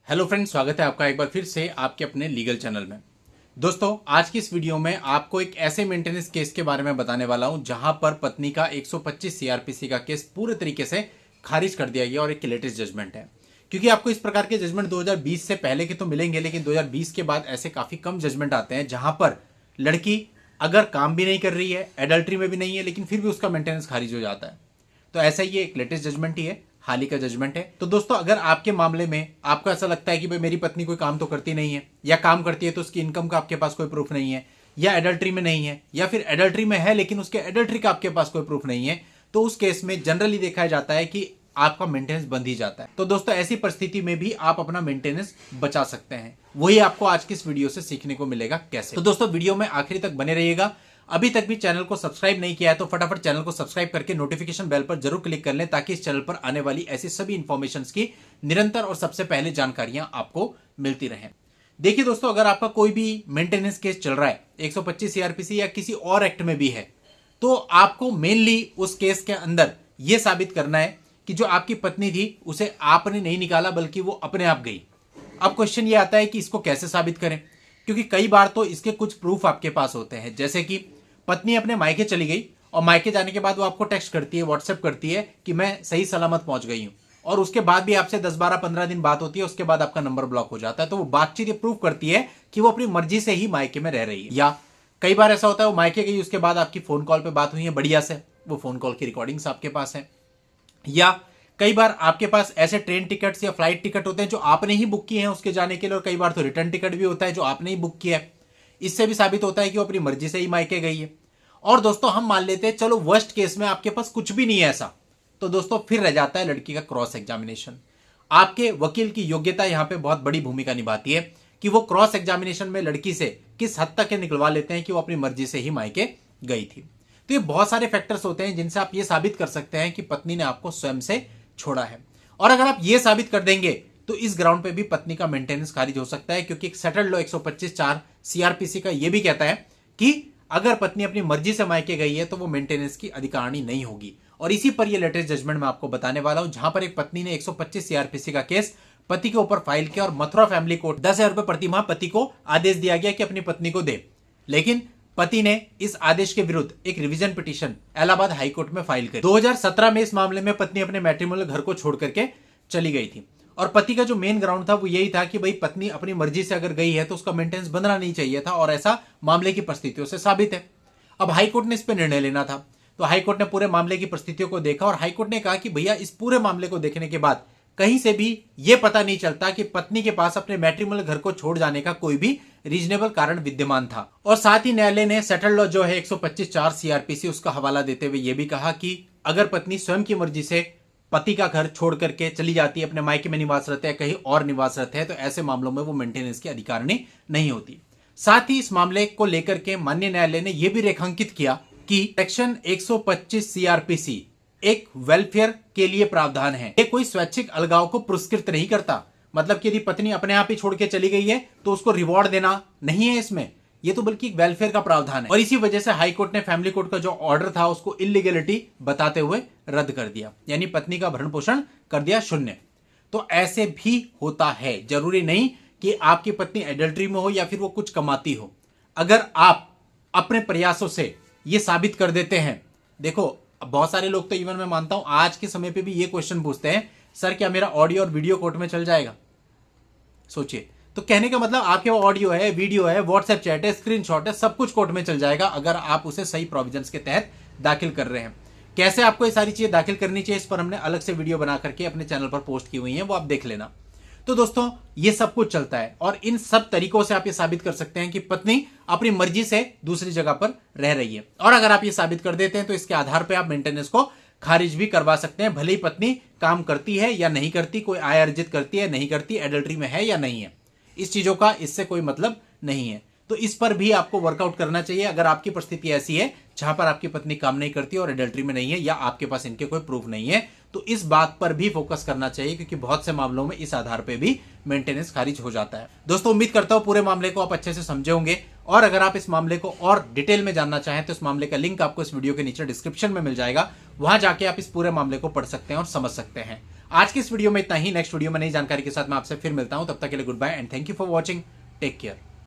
Hello friends, स्वागत है आपका एक बार फिर से आपके अपने लीगल चैनल में। दोस्तों, आज की इस वीडियो में आपको एक ऐसे मेंटेनेंस केस के बारे में बताने वाला हूं जहां पर पत्नी का 125 सीआरपीसी का केस पूरे तरीके से खारिज कर दिया गया और एक लेटेस्ट जजमेंट है। क्योंकि आपको इस प्रकार के जजमेंट 2020 से पहले के तो मिलेंगे, लेकिन 2020 के बाद ऐसे काफी कम जजमेंट आते हैं जहां पर लड़की अगर काम भी नहीं कर रही है, एडल्ट्री में भी नहीं है, लेकिन फिर भी उसका मेंटेनेंस खारिज हो जाता है। तो ऐसा ही एक लेटेस्ट जजमेंट ही है, हाल ही का जजमेंट है। तो दोस्तों, अगर आपके मामले में आपको ऐसा लगता है कि भाई मेरी पत्नी कोई काम तो करती नहीं है, या काम करती है तो उसकी इनकम का आपके पास कोई प्रूफ नहीं है, या एडल्ट्री में नहीं है, या फिर एडल्ट्री में है लेकिन उसके एडल्ट्री का आपके पास कोई प्रूफ नहीं है, तो उस केस में जनरली देखा जाता है कि आपका मेंटेनेंस बंद ही जाता है। तो दोस्तों, ऐसी परिस्थिति में भी आप अपना मेंटेनेंस बचा सकते हैं। वही आपको आज की इस वीडियो से सीखने को मिलेगा कैसे। तो दोस्तों, वीडियो में आखिरी तक बने रहिएगा। अभी तक भी चैनल को सब्सक्राइब नहीं किया है तो फटाफट चैनल को सब्सक्राइब करके नोटिफिकेशन बेल पर जरूर क्लिक कर लें, ताकि इस चैनल पर आने वाली ऐसी सभी इंफॉर्मेशन की निरंतर और सबसे पहले जानकारियां आपको मिलती रहें। देखिए दोस्तों, अगर आपका कोई भी मेंटेनेंस केस चल रहा है 125 सीआरपीसी या किसी और एक्ट में भी है, तो आपको मेनली उस केस के अंदर यह साबित करना है कि जो आपकी पत्नी थी उसे आपने नहीं निकाला, बल्कि वो अपने आप गई। अब क्वेश्चन ये आता है कि इसको कैसे साबित करें, क्योंकि कई बार तो इसके कुछ प्रूफ आपके पास होते हैं। जैसे कि पत्नी अपने मायके चली गई और मायके जाने के बाद वो आपको टेक्स्ट करती है, व्हाट्सएप करती है कि मैं सही सलामत पहुंच गई हूं, और उसके बाद भी आपसे 10, 12, 15 दिन बात होती है, उसके बाद आपका नंबर ब्लॉक हो जाता है। तो वो बातचीत ये प्रूफ करती है कि वो अपनी मर्जी से ही मायके में रह रही है। या कई बार ऐसा होता है वो मायके गई, उसके बाद आपकी फोन कॉल पे बात हुई है बढ़िया से, वो फोन कॉल की रिकॉर्डिंग्स आपके पास है। या कई बार आपके पास ऐसे ट्रेन टिकट्स या फ्लाइट टिकट होते हैं जो आपने ही बुक किए हैं उसके जाने के लिए, और कई बार तो रिटर्न टिकट भी होता है जो आपने ही बुक किया है। इससे भी साबित होता है कि वो अपनी मर्जी से ही मायके गई है। और दोस्तों, हम मान लेते हैं चलो वर्स्ट केस में आपके पास कुछ भी नहीं है ऐसा, तो दोस्तों फिर रह जाता है लड़की का क्रॉस एग्जामिनेशन। आपके वकील की योग्यता यहां पे बहुत बड़ी भूमिका निभाती है कि वो क्रॉस एग्जामिनेशन में लड़की से किस हद तक निकलवा लेते हैं कि वो अपनी मर्जी से ही मायके गई थी। तो ये बहुत सारे फैक्टर्स होते हैं जिनसे आप ये साबित कर सकते हैं कि पत्नी ने आपको स्वयं से छोड़ा है। और अगर आप ये साबित कर देंगे तो इस ग्राउंड पे भी पत्नी का मेंटेनेंस खारिज हो सकता है, क्योंकि एक सेटल्ड लॉ 125(4) सीआरपीसी का ये भी कहता है कि अगर पत्नी अपनी मर्जी से मायके गई है तो वो मेंटेनेंस की अधिकारिणी नहीं होगी। और इसी पर ये लेटेस्ट जजमेंट मैं आपको बताने वाला हूं, जहां पर एक पत्नी ने 125 सीआरपीसी का केस पति के ऊपर फाइल किया और मथुरा फैमिली कोर्ट 10,000 रुपए प्रतिमाह पति को आदेश दिया गया कि अपनी पत्नी को दे। लेकिन पति ने इस आदेश के विरुद्ध एक रिवीजन पिटीशन इलाहाबाद हाईकोर्ट में फाइल की। 2017 में इस मामले में पत्नी अपने मैट्रिमोनियल घर को छोड़ करके चली गई थी, और पति का जो मेन ग्राउंड था वो यही था कि भाई पत्नी अपनी मर्जी से अगर गई है तो उसका मेंटेनेंस बंधना नहीं चाहिए था, और ऐसा मामले की परिस्थितियों से साबित है। अब हाईकोर्ट ने इस पर निर्णय लेना था, तो हाईकोर्ट ने पूरे मामले की परिस्थितियों को देखा और हाईकोर्ट ने कहा कि भैया इस पूरे मामले को देखने के बाद कहीं से भी यह पता नहीं चलता कि पत्नी के पास अपने मैट्रिमोनियल घर को छोड़ जाने का कोई भी रीजनेबल कारण विद्यमान था। और साथ ही न्यायालय ने सेटल्ड लॉ जो है 125(4) सीआरपीसी उसका हवाला देते हुए यह भी कहा कि अगर पत्नी स्वयं की मर्जी से पति का घर छोड़ करके चली जाती है, अपने मायके में निवासरत है, कहीं और निवासरत है, तो ऐसे मामलों में वो मेंटेनेंस की अधिकारिणी नहीं होती। साथ ही इस मामले को लेकर के माननीय न्यायालय ने यह भी रेखांकित किया कि सेक्शन 125 सीआरपीसी एक वेलफेयर के लिए प्रावधान है, ये कोई स्वैच्छिक अलगाव को पुरस्कृत नहीं करता। मतलब कि यदि पत्नी अपने आप ही छोड़ के चली गई है तो उसको रिवॉर्ड देना नहीं है इसमें, ये तो बल्कि एक वेलफेयर का प्रावधान है। और इसी वजह से हाई कोर्ट ने फैमिली कोर्ट का जो ऑर्डर था उसको इलीगलिटी बताते हुए रद्द कर दिया, यानी पत्नी का भरण पोषण कर दिया शून्य। तो ऐसे भी होता है, जरूरी नहीं कि आपकी पत्नी एडल्ट्री में हो या फिर वो कुछ कमाती हो। अगर आप अपने प्रयासों से ये साबित कर देते हैं, देखो बहुत सारे लोग तो इवन मैं मानता हूं आज के समय पे भी ये क्वेश्चन पूछते हैं, सर क्या मेरा ऑडियो और वीडियो कोर्ट में चल जाएगा? सोचिए, तो कहने का मतलब आपके वो ऑडियो है, वीडियो है, व्हाट्सएप चैट है, स्क्रीनशॉट है, सब कुछ कोर्ट में चल जाएगा अगर आप उसे सही प्रोविजंस के तहत दाखिल कर रहे हैं। कैसे आपको ये सारी चीजें दाखिल करनी चाहिए, इस पर हमने अलग से वीडियो बना करके अपने चैनल पर पोस्ट की हुई है, वो आप देख लेना। तो दोस्तों, ये सब कुछ चलता है और इन सब तरीकों से आप ये साबित कर सकते हैं कि पत्नी अपनी मर्जी से दूसरी जगह पर रह रही है। और अगर आप ये साबित कर देते हैं तो इसके आधार पर आप मेंटेनेंस को खारिज भी करवा सकते हैं, भले ही पत्नी काम करती है या नहीं करती, कोई आय अर्जित करती है नहीं करती, एडल्ट्री में है या नहीं है, इस चीजों का इससे कोई मतलब नहीं है। तो इस पर भी आपको वर्कआउट करना चाहिए। अगर आपकी परिस्थिति ऐसी है जहां पर आपकी पत्नी काम नहीं करती और एडल्ट्री में नहीं है, या आपके पास इनके कोई प्रूफ नहीं है, तो इस बात पर भी फोकस करना चाहिए, क्योंकि बहुत से मामलों में इस आधार पर भी मेंटेनेंस खारिज हो जाता है। दोस्तों, उम्मीद करता हूं पूरे मामले को आप अच्छे से समझे होंगे, और अगर आप इस मामले को और डिटेल में जानना चाहें तो इस मामले का लिंक आपको इस वीडियो के नीचे डिस्क्रिप्शन में मिल जाएगा, वहां जाके आप इस पूरे मामले को पढ़ सकते हैं और समझ सकते हैं। आज की इस वीडियो में इतना ही। नेक्स्ट वीडियो में नई जानकारी के साथ मैं आपसे फिर मिलता हूं। तब तक के लिए goodbye and thank you for watching. Take care.